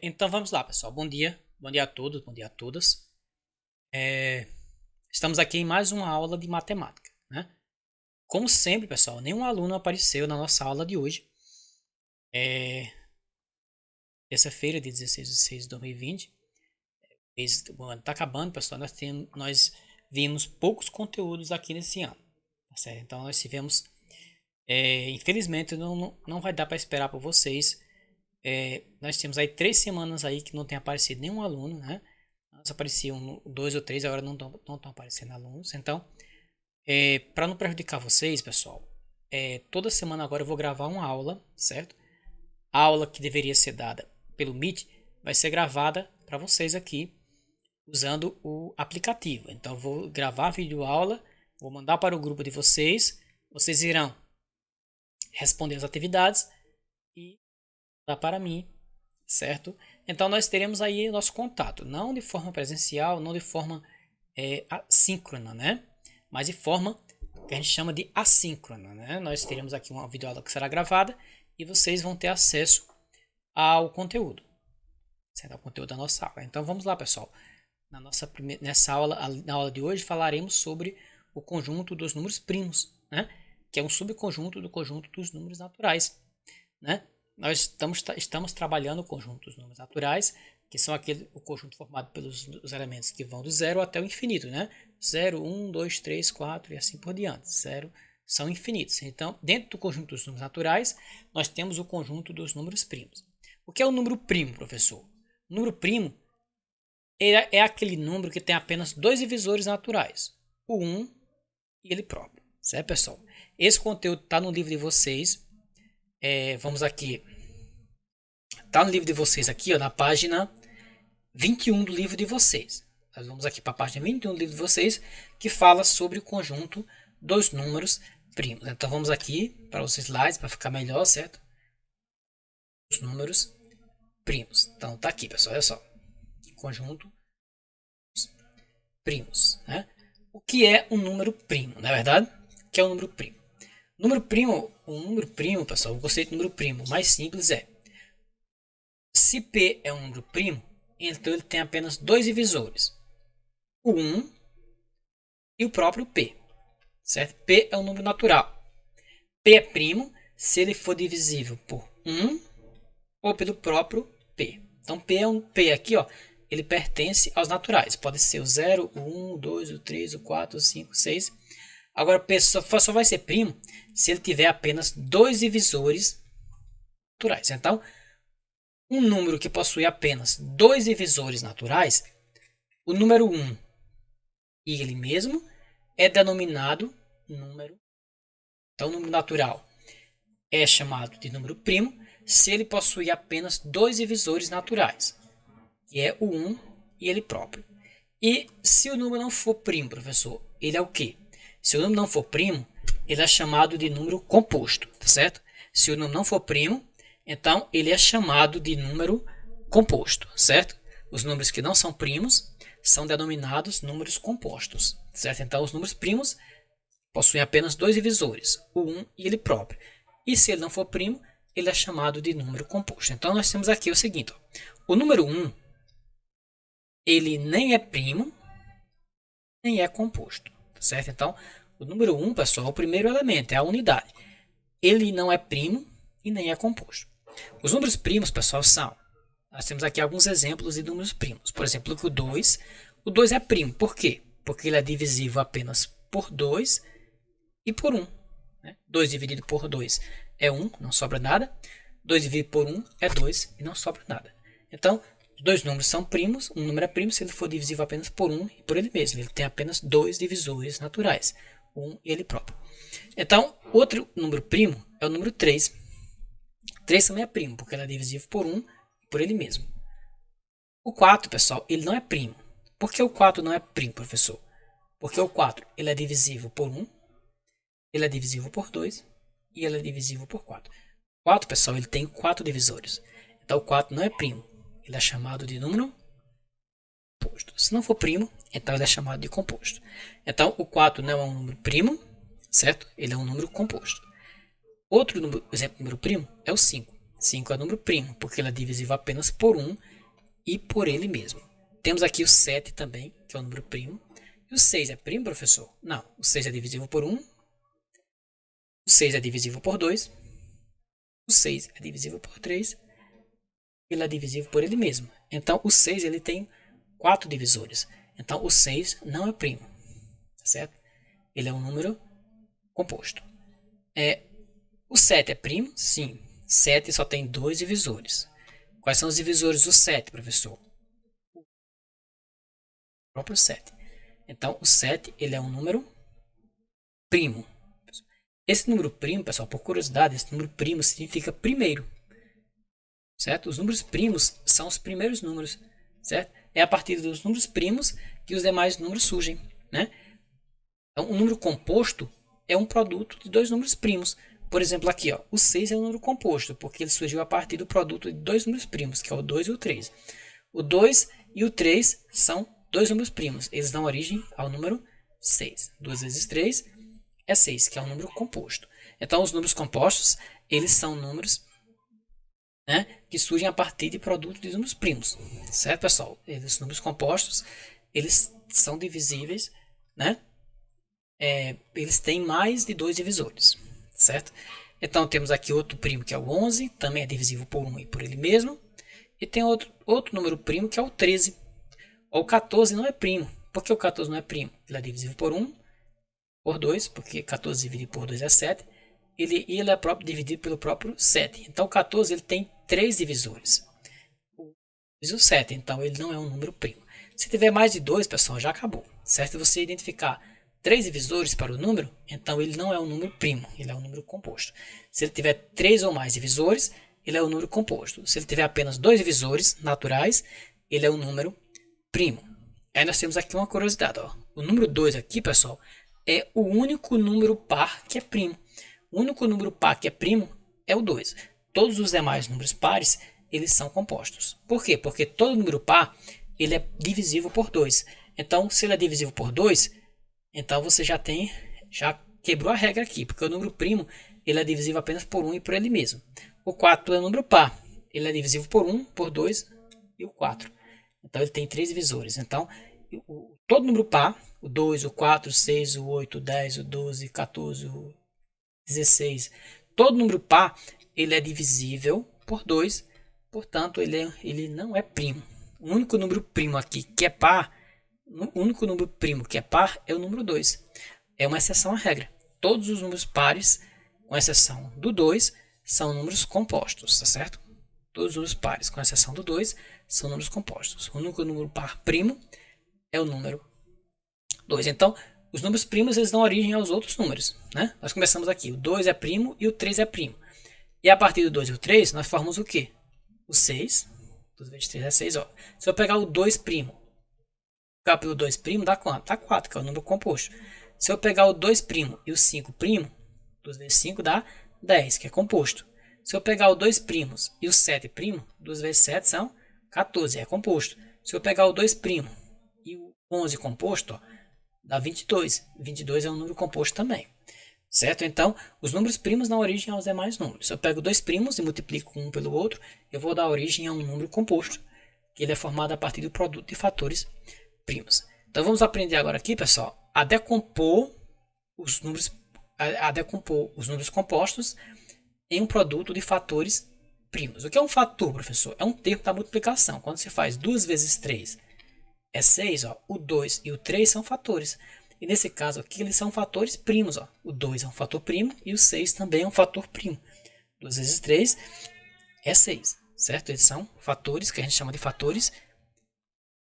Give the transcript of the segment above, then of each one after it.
Então vamos lá, pessoal. Bom dia a todos, bom dia a todas. É, Estamos aqui em mais uma aula de matemática, né? Como sempre, pessoal, nenhum aluno apareceu na nossa aula de hoje. É, Terça-feira, de 16 de 6 de 2020. O ano está acabando, pessoal. Nós vimos poucos conteúdos aqui nesse ano, tá certo? Então nós tivemos, infelizmente, não vai dar para esperar por vocês. Nós temos aí 3 semanas aí que não tem aparecido nenhum aluno, né? Antes apareciam 2 ou 3, agora não estão aparecendo alunos. Então, para não prejudicar vocês, pessoal, toda semana agora eu vou gravar uma aula, certo? A aula que deveria ser dada pelo Meet vai ser gravada para vocês aqui usando o aplicativo. Então, eu vou gravar a videoaula, vou mandar para o grupo de vocês. Vocês irão responder as atividades e dar para mim, certo? Então nós teremos aí o nosso contato, não de forma presencial, não de forma assíncrona, né? Mas de forma que a gente chama de assíncrona, né? Nós teremos aqui uma videoaula que será gravada e vocês vão ter acesso ao conteúdo, certo? Ao conteúdo da nossa aula. Então vamos lá, pessoal. Nessa aula, na aula de hoje, falaremos sobre o conjunto dos números primos, né? Que é um subconjunto do conjunto dos números naturais, né? Nós estamos trabalhando o conjunto dos números naturais, que são o conjunto formado pelos os elementos que vão do zero até o infinito, né? 0, 1, 2, 3, 4 e assim por diante. Zero são infinitos. Então, dentro do conjunto dos números naturais, nós temos o conjunto dos números primos. O que é o número primo, professor? O número primo é aquele número que tem apenas dois divisores naturais, o 1 e ele próprio, certo, pessoal? Esse conteúdo está no livro de vocês. Vamos aqui. Tá no livro de vocês aqui, ó, na página 21 do livro de vocês. Nós vamos aqui para a página 21 do livro de vocês, que fala sobre o conjunto dos números primos. Então vamos aqui para os slides para ficar melhor, certo? Os números primos. Então tá aqui, pessoal, olha só. Conjunto primos, né? O que é um número primo, não é verdade? O que é um número primo? número primo, pessoal, o conceito de número primo mais simples é: se P é um número primo, então ele tem apenas dois divisores, o 1 e o próprio P, certo? P é um número natural. P é primo se ele for divisível por 1 ou pelo próprio P. Então P aqui, ó, ele pertence aos naturais. Pode ser o 0, o 1, o 2, o 3, o 4, o 5, o 6. Agora, P só vai ser primo se ele tiver apenas dois divisores naturais. Então, um número que possui apenas dois divisores naturais, o número 1 e ele mesmo é denominado número. Então, o número natural é chamado de número primo se ele possui apenas dois divisores naturais, que é o 1 e ele próprio. E se o número não for primo, professor, ele é o quê? Se o número não for primo, ele é chamado de número composto, tá certo? Se o número não for primo, então ele é chamado de número composto, certo? Os números que não são primos são denominados números compostos, certo? Então os números primos possuem apenas dois divisores, o 1 e ele próprio. E se ele não for primo, ele é chamado de número composto. Então nós temos aqui o seguinte, ó. O número 1, ele nem é primo, nem é composto, tá certo? Então, o número 1, pessoal, é o primeiro elemento, é a unidade. Ele não é primo e nem é composto. Os números primos, pessoal, nós temos aqui alguns exemplos de números primos. Por exemplo, o 2. O 2 é primo. Por quê? Porque ele é divisível apenas por 2 e por 1. 2 dividido por 2 é 1, não sobra nada. 2 dividido por 1 é 2 e não sobra nada. Então, os dois números são primos. Um número é primo se ele for divisível apenas por 1 e por ele mesmo. Ele tem apenas dois divisores naturais, 1 e ele próprio. Então, outro número primo é o número 3. 3 também é primo, porque ele é divisível por 1 e por ele mesmo. O 4, pessoal, ele não é primo. Por que o 4 não é primo, professor? Porque o 4 ele é divisível por 1, ele é divisível por 2 e ele é divisível por 4. O 4, pessoal, ele tem 4 divisores. Então, o 4 não é primo. Ele é chamado de número composto. Se não for primo, então ele é chamado de composto. Então, o 4 não é um número primo, certo? Ele é um número composto. Outro número, exemplo de número primo é o 5. 5 é número primo, porque ele é divisível apenas por 1 e por ele mesmo. Temos aqui o 7 também, que é o número primo. E o 6 é primo, professor? Não, o 6 é divisível por 1. O 6 é divisível por 2. O 6 é divisível por 3. Ele é divisível por ele mesmo. Então, o 6 ele tem 4 divisores. Então, o 6 não é primo. Certo? Ele é um número composto. O 7 é primo? Sim. 7 só tem 2 divisores. Quais são os divisores do 7, professor? O próprio 7. Então, o 7 ele é um número primo. Esse número primo, pessoal, por curiosidade, esse número primo significa primeiro. Certo? Os números primos são os primeiros números. Certo? É a partir dos números primos que os demais números surgem. Né? Então, um número composto é um produto de dois números primos. Por exemplo, aqui, ó, o 6 é um número composto, porque ele surgiu a partir do produto de dois números primos, que é o 2 e o 3. O 2 e o 3 são dois números primos. Eles dão origem ao número 6. 2 vezes 3 é 6, que é um número composto. Então, os números compostos, eles são números, né, que surgem a partir de produto de números primos. Certo, pessoal? Os números compostos, eles são divisíveis, né? Eles têm mais de 2 divisores. Certo? Então, temos aqui outro primo, que é o 11, também é divisível por 1 e por ele mesmo. E tem outro número primo, que é o 13. O 14 não é primo. Por que o 14 não é primo? Ele é divisível por 1, por 2, porque 14 dividido por 2 é 7. Ele é dividido pelo próprio 7. Então, o 14 ele tem 3 divisores. O 7, então, ele não é um número primo. Se tiver mais de 2, pessoal, já acabou. Certo? Você identificar 3 divisores para o número, então ele não é um número primo, ele é um número composto. Se ele tiver 3 ou mais divisores, ele é um número composto. Se ele tiver apenas 2 divisores naturais, ele é um número primo. Aí nós temos aqui uma curiosidade. Ó. O número 2 aqui, pessoal, é o único número par que é primo. O único número par que é primo é o 2. Todos os demais números pares, eles são compostos. Por quê? Porque todo número par, ele é divisível por 2. Então, se ele é divisível por 2, então você já quebrou a regra aqui, porque o número primo ele é divisível apenas por 1 e por ele mesmo. O 4 é um número par, ele é divisível por 1, por 2 e o 4. Então ele tem 3 divisores. Então todo número par, o 2, o 4, o 6, o 8, o 10, o 12, o 14, o 16, todo número par ele é divisível por 2, portanto ele não é primo. O único número primo aqui que é par, o único número primo que é par é o número 2. É uma exceção à regra. Todos os números pares, com exceção do 2, são números compostos, tá certo? Todos os números pares, com exceção do 2, são números compostos. O único número par primo é o número 2. Então, os números primos eles dão origem aos outros números. Né? Nós começamos aqui, o 2 é primo e o 3 é primo. E a partir do 2 e o 3, nós formamos o quê? O 6. 2 vezes 3 é 6. Ó. Se eu pegar o 2 primo, pelo 2 primo dá quanto? Dá 4, que é o número composto. Se eu pegar o 2 primo e o 5 primo, 2 vezes 5 dá 10, que é composto. Se eu pegar o 2 primos e o 7 primo, 2 vezes 7 são 14, é composto. Se eu pegar o 2 primo e o 11 composto, ó, dá 22. 22 é um número composto também. Certo? Então, os números primos dão origem aos demais números. Se eu pego 2 primos e multiplico um pelo outro, eu vou dar origem a um número composto, que ele é formado a partir do produto de fatores primos. Então vamos aprender agora aqui, pessoal, a decompor os números compostos em um produto de fatores primos. O que é um fator, professor? É um termo da multiplicação. Quando você faz 2 vezes 3 é 6, ó, o 2 e o 3 são fatores. E nesse caso aqui eles são fatores primos. Ó. O 2 é um fator primo e o 6 também é um fator primo. 2 vezes 3 é 6, certo? Eles são fatores que a gente chama de fatores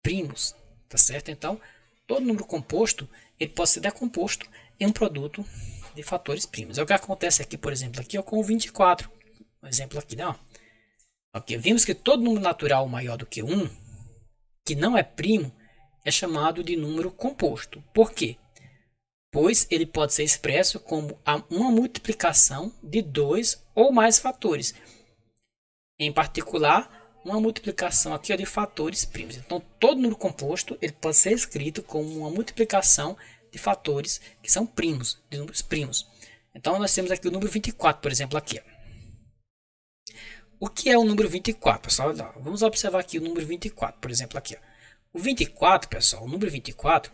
primos. Tá certo? Então, todo número composto ele pode ser decomposto em um produto de fatores primos. É o que acontece aqui, por exemplo, aqui ó, com o 24. Um exemplo aqui, né? Ok, vimos que todo número natural maior do que 1, que não é primo, é chamado de número composto. Por quê? Pois ele pode ser expresso como uma multiplicação de 2 ou mais fatores. Em particular, uma multiplicação aqui de fatores primos. Então, todo número composto ele pode ser escrito como uma multiplicação de fatores que são primos, de números primos. Então, nós temos aqui o número 24, por exemplo, aqui. Ó. O que é o número 24, pessoal? Vamos observar aqui o número 24, por exemplo, aqui. Ó. O 24, pessoal, o número 24,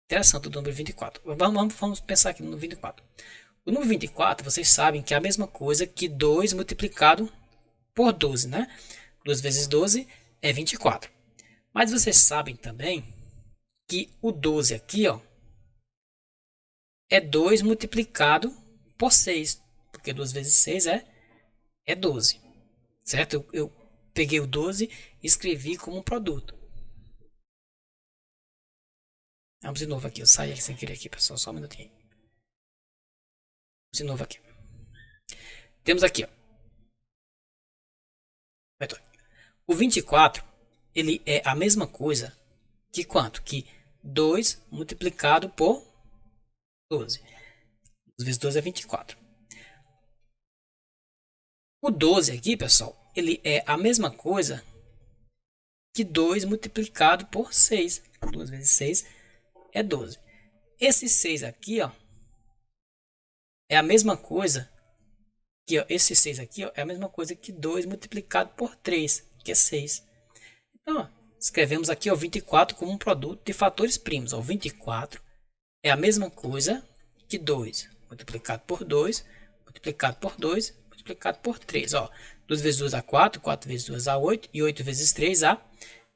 interessante o número 24. Vamos pensar aqui no número 24. O número 24, vocês sabem que é a mesma coisa que 2 multiplicado por 12, né? 2 vezes 12 é 24. Mas vocês sabem também que o 12 aqui, ó, é 2 multiplicado por 6, porque 2 vezes 6 é 12, certo? Eu peguei o 12 e escrevi como um produto. Vamos de novo aqui, eu saí sem querer aqui, pessoal, só um minutinho. Vamos de novo aqui. Temos aqui, ó. O 24, ele é a mesma coisa que quanto? Que 2 multiplicado por 12. 2 vezes 12 é 24. O 12 aqui, pessoal, ele é a mesma coisa que 2 multiplicado por 6. 2 vezes 6 é 12. Esse 6 aqui, ó, é a mesma coisa que, ó, esse 6 aqui, ó, é a mesma coisa que 2 multiplicado por 3, que é 6. Então, ó, escrevemos aqui o 24 como um produto de fatores primos. O 24 é a mesma coisa que 2 multiplicado por 2, multiplicado por 2, multiplicado por 3. Ó, 2 vezes 2 dá 4, 4 vezes 2 dá 8 e 8 vezes 3 dá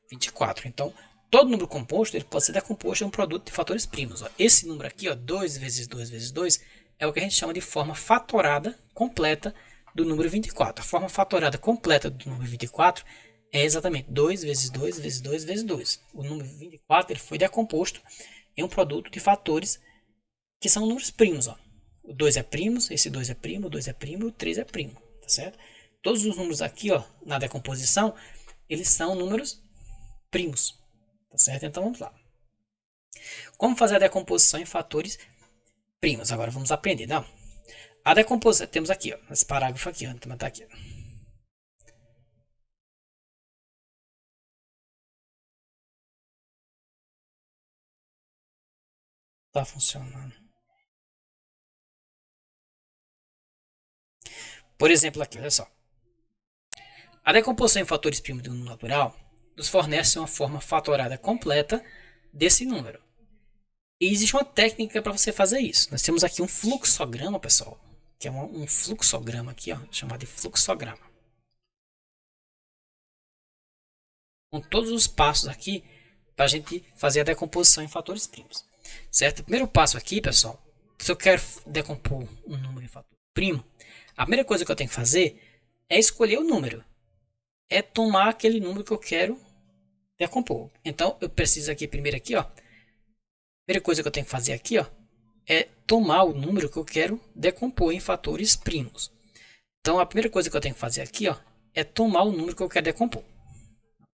24. Então, todo número composto ele pode ser decomposto em um produto de fatores primos. Ó. Esse número aqui, ó, 2 vezes 2 vezes 2, é o que a gente chama de forma fatorada completa do número 24. A forma fatorada completa do número 24 é exatamente 2 vezes 2 vezes 2 vezes 2. O número 24 ele foi decomposto em um produto de fatores que são números primos. Ó. O 2 é primos, esse 2 é primo, o 2 é primo, o 3 é primo. Tá certo? Todos os números aqui, ó, na decomposição, eles são números primos. Tá certo? Então vamos lá. Como fazer a decomposição em fatores primos? Agora vamos aprender. Não. A decomposição, temos aqui, ó, esse parágrafo aqui, ó, vou botar aqui. Tá funcionando. Por exemplo, aqui, olha só. A decomposição em fatores primos do número natural nos fornece uma forma fatorada completa desse número. E existe uma técnica para você fazer isso. Nós temos aqui um fluxograma, pessoal, que é um fluxograma aqui, ó, chamado de fluxograma. Com todos os passos aqui para a gente fazer a decomposição em fatores primos. Certo? O primeiro passo aqui, pessoal, se eu quero decompor um número em fator primo, a primeira coisa que eu tenho que fazer é escolher o número. É tomar aquele número que eu quero decompor. Então, eu preciso aqui, primeiro aqui, ó. A primeira coisa que eu tenho que fazer aqui, ó, é tomar o número que eu quero decompor em fatores primos. Então, a primeira coisa que eu tenho que fazer aqui, ó, é tomar o número que eu quero decompor.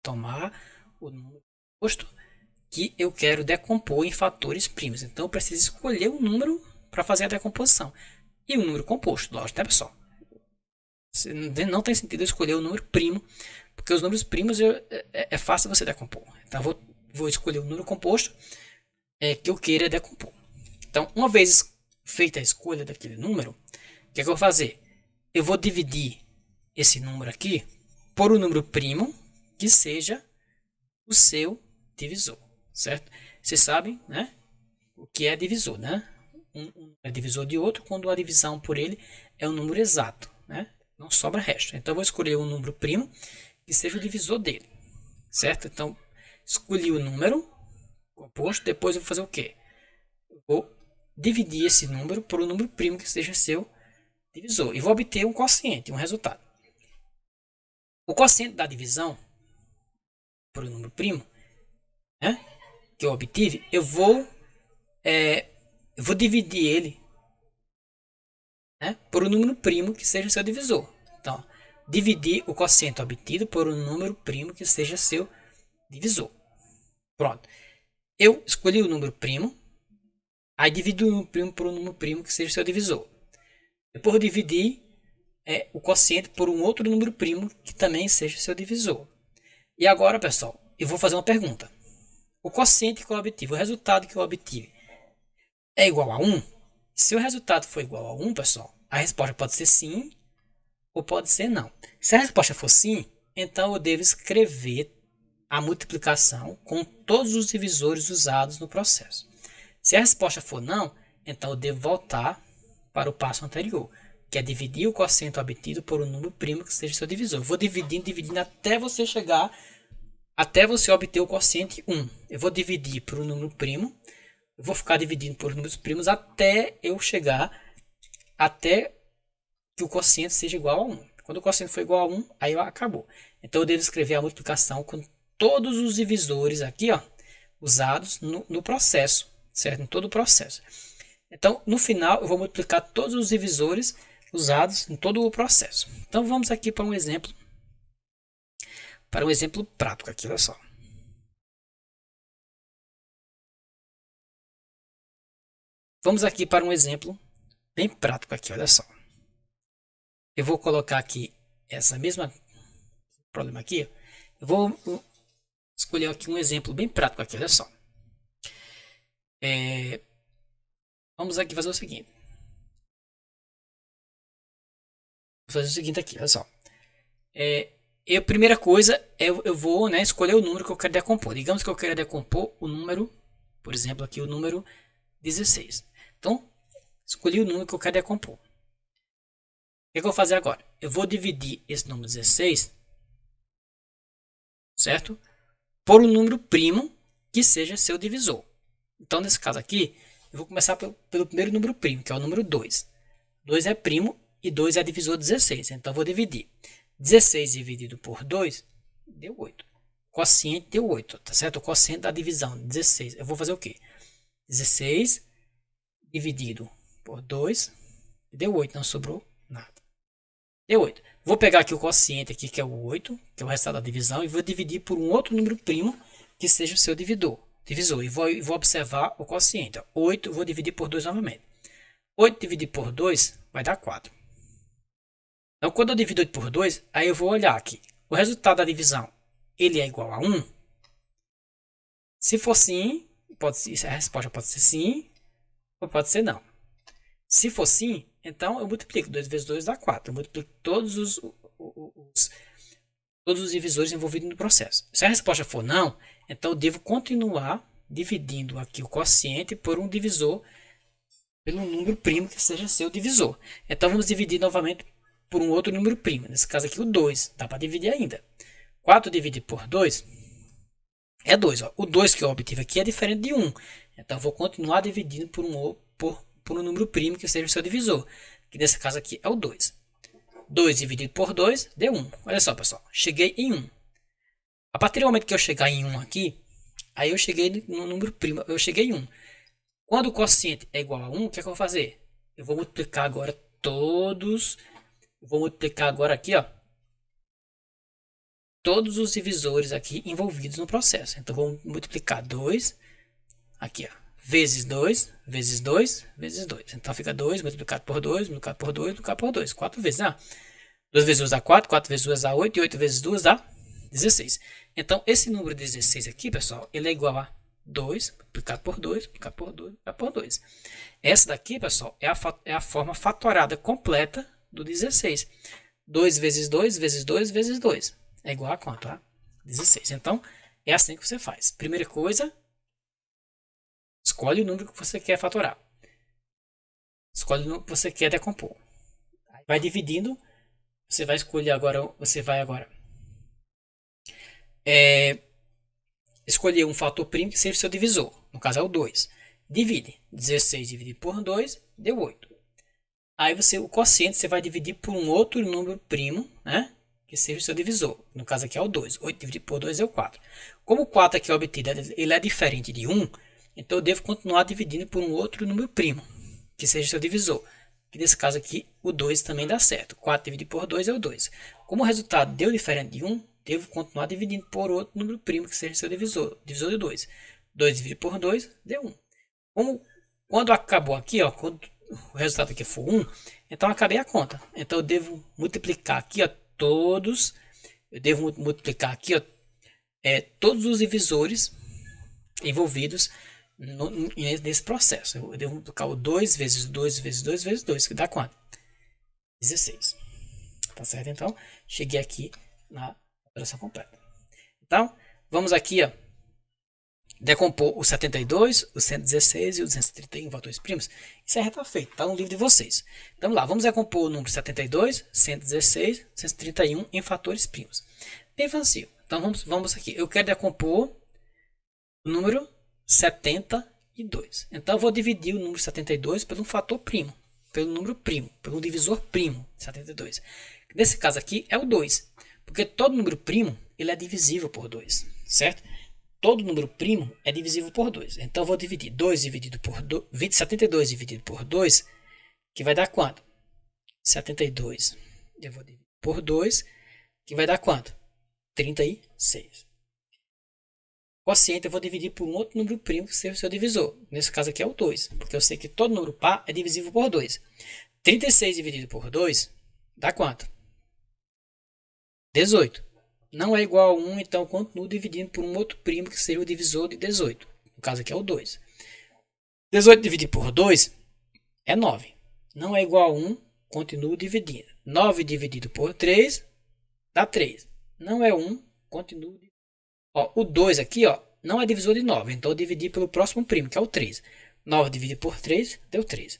Tomar o número composto que eu quero decompor em fatores primos. Então, eu preciso escolher um número para fazer a decomposição. E um número composto, lógico, né, pessoal? Não tem sentido eu escolher o número primo, porque os números primos é fácil você decompor. Então, eu vou escolher o número composto que eu queira decompor. Então, uma vez feita a escolha daquele número, o que é que eu vou fazer? Eu vou dividir esse número aqui por um número primo que seja o seu divisor, certo? Vocês sabem, né? O que é divisor, né? Um é divisor de outro quando a divisão por ele é um número exato, né? Não sobra resto. Então, eu vou escolher um número primo que seja o divisor dele, certo? Então, escolhi o número composto, depois eu vou fazer o quê? Eu vou dividir esse número por um número primo que seja seu divisor. E vou obter um quociente, um resultado. O quociente da divisão por um número primo, né, que eu obtive, eu vou dividir ele, né, por um número primo que seja seu divisor. Então, dividir o quociente obtido por um número primo que seja seu divisor. Pronto. Eu escolhi o número primo, aí divido o número primo por um número primo que seja seu divisor. Depois eu dividi o quociente por um outro número primo que também seja seu divisor. E agora, pessoal, eu vou fazer uma pergunta. O quociente que eu obtive, o resultado que eu obtive, é igual a 1? Se o resultado for igual a 1, pessoal, a resposta pode ser sim ou pode ser não. Se a resposta for sim, então eu devo escrever a multiplicação com todos os divisores usados no processo. Se a resposta for não, então eu devo voltar para o passo anterior, que é dividir o quociente obtido por um número primo que seja seu divisor. Eu vou dividindo até você chegar, até você obter o quociente 1. Eu vou dividir por um número primo, eu vou ficar dividindo por números primos até eu chegar, até que o quociente seja igual a 1. Quando o quociente for igual a 1, aí acabou. Então eu devo escrever a multiplicação com todos os divisores aqui, ó, usados no processo, certo? Em todo o processo. Então, no final, eu vou multiplicar todos os divisores usados em todo o processo. Então, vamos aqui para um exemplo prático aqui, olha só. Vamos aqui para um exemplo bem prático aqui, olha só. Eu vou colocar aqui essa mesma problema aqui. Eu vou escolher aqui um exemplo bem prático aqui, olha só. Vamos aqui fazer o seguinte. Vou fazer o seguinte aqui, olha só. A primeira coisa, eu vou, né, escolher o número que eu quero decompor. Digamos que eu quero decompor o número, por exemplo, aqui o número 16. Então, escolhi o número que eu quero decompor. O que eu vou fazer agora? Eu vou dividir esse número 16, certo? Por um número primo que seja seu divisor. Então, nesse caso aqui, eu vou começar pelo primeiro número primo, que é o número 2. 2 é primo e 2 é divisor de 16. Então, eu vou dividir. 16 dividido por 2 deu 8. Quociente deu 8, tá certo? O quociente da divisão, 16. Eu vou fazer o quê? 16 dividido por 2 deu 8, não sobrou nada. Deu 8. Vou pegar aqui o quociente aqui, que é o 8, que é o resultado da divisão, e vou dividir por um outro número primo que seja o seu divisor. E vou observar o quociente. 8, vou dividir por 2 novamente. 8 dividido por 2 vai dar 4. Então, quando eu divido 8 por 2, aí eu vou olhar aqui. O resultado da divisão, ele é igual a 1? Se for sim, a resposta pode ser sim, ou pode ser não. Se for sim, então eu multiplico. 2 vezes 2 dá 4. Eu multiplico todos os divisores envolvidos no processo. Se a resposta for não, então eu devo continuar dividindo aqui o quociente por um divisor, pelo número primo que seja seu divisor. Então vamos dividir novamente por um outro número primo. Nesse caso aqui o 2. Dá para dividir ainda. 4 dividido por 2 é 2. Ó. O 2 que eu obtive aqui é diferente de 1. Então eu vou continuar dividindo por um número primo que seja o seu divisor. Que nesse caso aqui é o 2. 2 dividido por 2 deu 1. Olha só, pessoal. Cheguei em 1. A partir do momento que eu chegar em 1 aqui, aí eu cheguei no número primo. Eu cheguei em 1. Quando o quociente é igual a 1, o que é que eu vou fazer? Eu vou multiplicar agora todos. Vou multiplicar agora aqui, ó, todos os divisores aqui envolvidos no processo. Então, vou multiplicar 2, aqui, ó, vezes 2, vezes 2, vezes 2. Então, fica 2 multiplicado por 2, multiplicado por 2, multiplicado por 2. 4 vezes, né? 2 vezes 2 dá 4, 4 vezes 2 dá 8, e 8 vezes 2 dá 16. Então, esse número 16 aqui, pessoal, ele é igual a 2 multiplicado por 2, multiplicado por 2, multiplicado por 2. Essa daqui, pessoal, é a forma fatorada completa do 16. 2 vezes 2 vezes 2 vezes 2. É igual a quanto? A 16. Então, é assim que você faz. Primeira coisa, escolhe o número que você quer fatorar. Escolhe o número que você quer decompor. Vai dividindo. Você vai escolher agora. Escolher um fator primo que seja o seu divisor. No caso é o 2. Divide. 16 dividido por 2 deu 8. Aí o quociente você vai dividir por um outro número primo, né? Que seja o seu divisor. No caso aqui é o 2. 8 dividido por 2 é o 4. Como o 4 aqui é obtido, ele é diferente de 1, então eu devo continuar dividindo por um outro número primo, que seja o seu divisor. Que nesse caso aqui, o 2 também dá certo. 4 dividido por 2 é o 2. Como o resultado deu diferente de 1, devo continuar dividindo por outro número primo, que seja o seu divisor. Divisor de 2. 2 dividido por 2 deu 1. Quando acabou aqui, ó, quando o resultado aqui for 1, então acabei a conta. Então eu devo multiplicar aqui, ó, todos os divisores envolvidos nesse processo. Eu devo multiplicar o 2 vezes 2 vezes 2 vezes 2, que dá quanto? 16. tá certo? Então, cheguei aqui na operação completa. Então, vamos aqui, ó, decompor o 72, o 116 e o 231 em fatores primos. Isso aí já está feito, está no livro de vocês. Então, vamos lá, vamos decompor o número 72, 116, 131 em fatores primos. Bem fácil. Então, vamos aqui. Eu quero decompor o número 72. Então, eu vou dividir o número 72 pelo um fator primo, pelo número primo, pelo divisor primo, 72. Nesse caso aqui é o 2, porque todo número primo ele é divisível por 2, certo? Todo número primo é divisível por 2. Então, eu vou dividir 2 dividido por 2, 72 dividido por 2, que vai dar quanto? 72 eu vou dividir por 2, que vai dar quanto? 36. O quociente eu vou dividir por um outro número primo que seja o seu divisor. Nesse caso aqui é o 2, porque eu sei que todo número par é divisível por 2. 36 dividido por 2 dá quanto? 18. Não é igual a 1, então eu continuo dividindo por um outro primo que seja o divisor de 18. No caso aqui é o 2. 18 dividido por 2 é 9. Não é igual a 1, continuo dividindo. 9 dividido por 3 dá 3. Não é 1, continuo dividindo. Ó, o 2 aqui, ó, não é divisor de 9, então eu dividi pelo próximo primo, que é o 3. 9 dividido por 3 deu 3.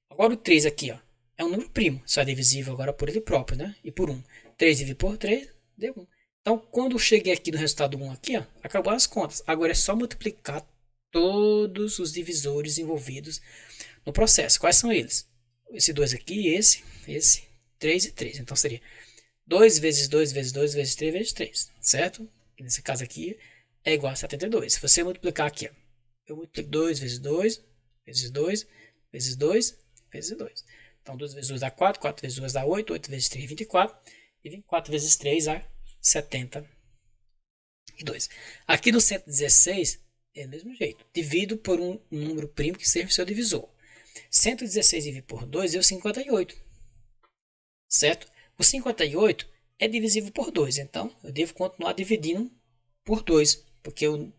Agora o 3 aqui, ó, é um número primo, só é divisível agora por ele próprio, né? E por 1. 3 dividido por 3 deu 1. Então, quando eu cheguei aqui no resultado 1 aqui, ó, acabou as contas. Agora é só multiplicar todos os divisores envolvidos no processo. Quais são eles? Esse 2 aqui, esse, 3 e 3. Então, seria 2 vezes 2 vezes 2 vezes 3 vezes 3, certo? Nesse caso aqui é igual a 72. Se você multiplicar aqui, ó, eu multiplico 2 vezes 2 vezes 2 vezes 2 vezes 2. Então, 2 vezes 2 dá 4, 4 vezes 2 dá 8, 8 vezes 3 24, e 24 vezes 3 dá 72. Aqui no 116 é do mesmo jeito. Divido por um número primo que seja o seu divisor. 116 dividido por 2 deu 58. Certo? O 58 é divisível por 2. Então, eu devo continuar dividindo por 2. Porque eu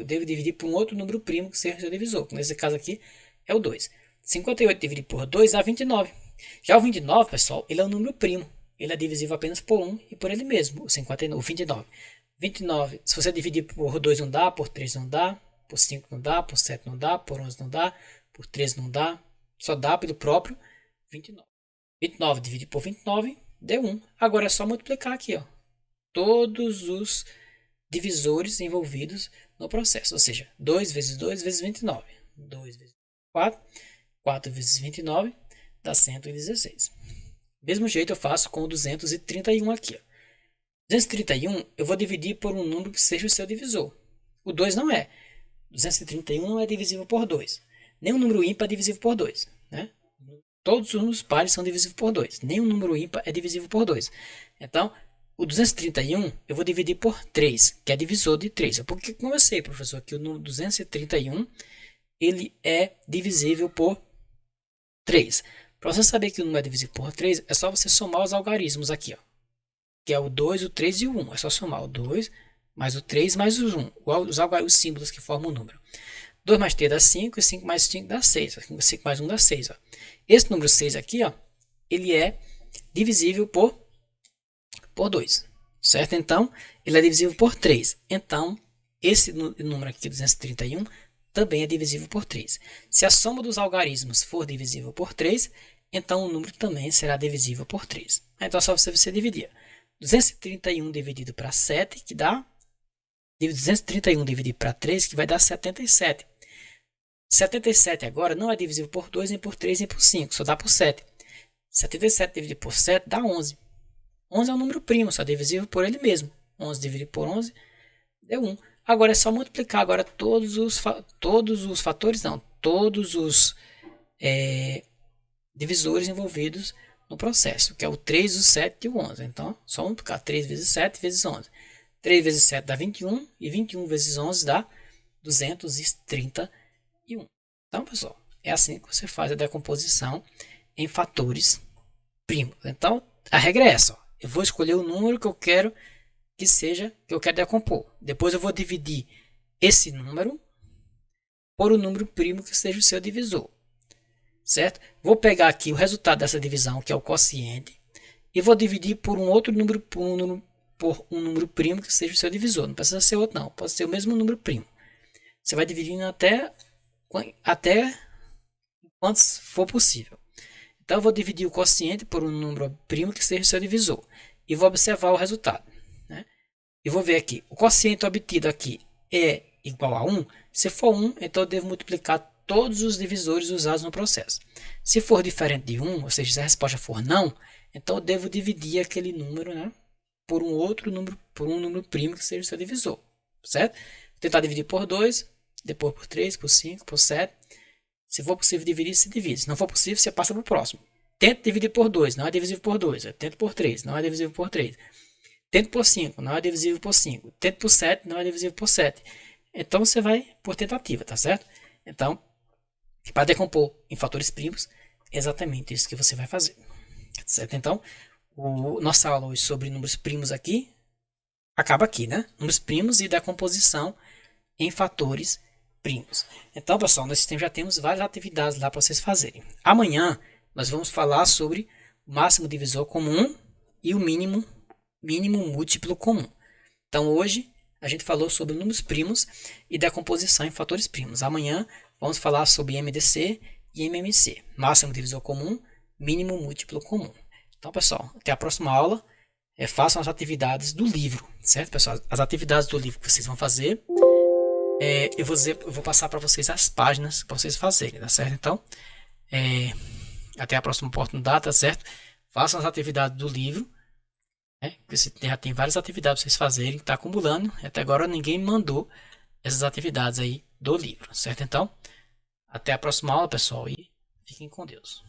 devo dividir por um outro número primo que seja o seu divisor. Nesse caso aqui é o 2. 58 dividido por 2 dá 29. Já o 29, pessoal, ele é um número primo. Ele é divisível apenas por 1 e por ele mesmo, o 29. 29, se você dividir por 2 não dá, por 3 não dá, por 5 não dá, por 7 não dá, por 11 não dá, por 13 não dá, só dá pelo próprio 29. 29 dividido por 29 deu 1. Agora é só multiplicar aqui, ó, todos os divisores envolvidos no processo, ou seja, 2 vezes 2 vezes 29. 2 vezes 4, 4 vezes 29 dá 116. Mesmo jeito eu faço com o 231 aqui. Ó. 231 eu vou dividir por um número que seja o seu divisor. O 2 não é. 231 não é divisível por 2. Nem um número ímpar é divisível por 2. Né? Todos os números pares são divisíveis por 2. Nenhum número ímpar é divisível por 2. Então, o 231 eu vou dividir por 3, que é divisor de 3. Porque como eu sei, professor, que o número 231 ele é divisível por 3. Para você saber que o número é divisível por 3, é só você somar os algarismos aqui, ó, que é o 2, o 3 e o 1. É só somar o 2 mais o 3 mais o 1, os símbolos que formam o número. 2 mais 3 dá 5, e 5 mais 5 dá 6. 5 mais 1 dá 6. Ó. Esse número 6 aqui, ó, ele é divisível por 2, certo? Então, ele é divisível por 3. Então, esse número aqui, 231, também é divisível por 3. Se a soma dos algarismos for divisível por 3, então o número também será divisível por 3. Então é só você dividir. 231 dividido para 7, que dá 231 dividido para 3, que vai dar 77. 77 agora não é divisível por 2, nem por 3, nem por 5, só dá por 7. 77 dividido por 7 dá 11. 11 é um número primo, só é divisível por ele mesmo. 11 dividido por 11 deu 1. Agora é só multiplicar agora todos os fatores, não, todos os divisores envolvidos no processo, que é o 3, o 7 e o 11. Então, só multiplicar 3 vezes 7 vezes 11. 3 vezes 7 dá 21, e 21 vezes 11 dá 231. Então, pessoal, é assim que você faz a decomposição em fatores primos. Então, a regra é essa. Ó. Eu vou escolher o número que eu quero que eu quero decompor. Depois eu vou dividir esse número por um número primo que seja o seu divisor. Certo? Vou pegar aqui o resultado dessa divisão, que é o quociente, e vou dividir por um outro número, por um número primo que seja o seu divisor. Não precisa ser outro não, pode ser o mesmo número primo. Você vai dividindo até quanto for possível. Então eu vou dividir o quociente por um número primo que seja o seu divisor e vou observar o resultado, né? E vou ver aqui, o quociente obtido aqui é igual a 1. Se for 1, então eu devo multiplicar todos os divisores usados no processo. Se for diferente de 1, ou seja, se a resposta for não, então eu devo dividir aquele número, né, por um outro número, por um número primo que seja o seu divisor, certo? Vou tentar dividir por 2, depois por 3, por 5, por 7. Se for possível dividir, se divide. Se não for possível, você passa para o próximo. Tente dividir por 2, não é divisível por 2. Tente por 3, não é divisível por 3. Tente por 5, não é divisível por 5. Tente por 7, não é divisível por 7. Então você vai por tentativa, tá certo? Então, para decompor em fatores primos, é exatamente isso que você vai fazer. Certo? Então, nossa aula hoje sobre números primos aqui acaba aqui, né? Números primos e decomposição em fatores primos. Então, pessoal, nós já temos várias atividades lá para vocês fazerem. Amanhã nós vamos falar sobre o máximo divisor comum e o mínimo múltiplo comum. Então, hoje a gente falou sobre números primos e decomposição em fatores primos. Amanhã vamos falar sobre MDC e MMC, máximo divisor comum, mínimo múltiplo comum. Então, pessoal, até a próxima aula. Façam as atividades do livro, certo, pessoal? As atividades do livro que vocês vão fazer, eu vou passar para vocês as páginas para vocês fazerem, tá certo? Então, até a próxima oportunidade, tá certo? Façam as atividades do livro, né? Você já tem várias atividades para vocês fazerem, está acumulando. Até agora ninguém mandou essas atividades aí do livro, certo? Então, até a próxima aula, pessoal, e fiquem com Deus.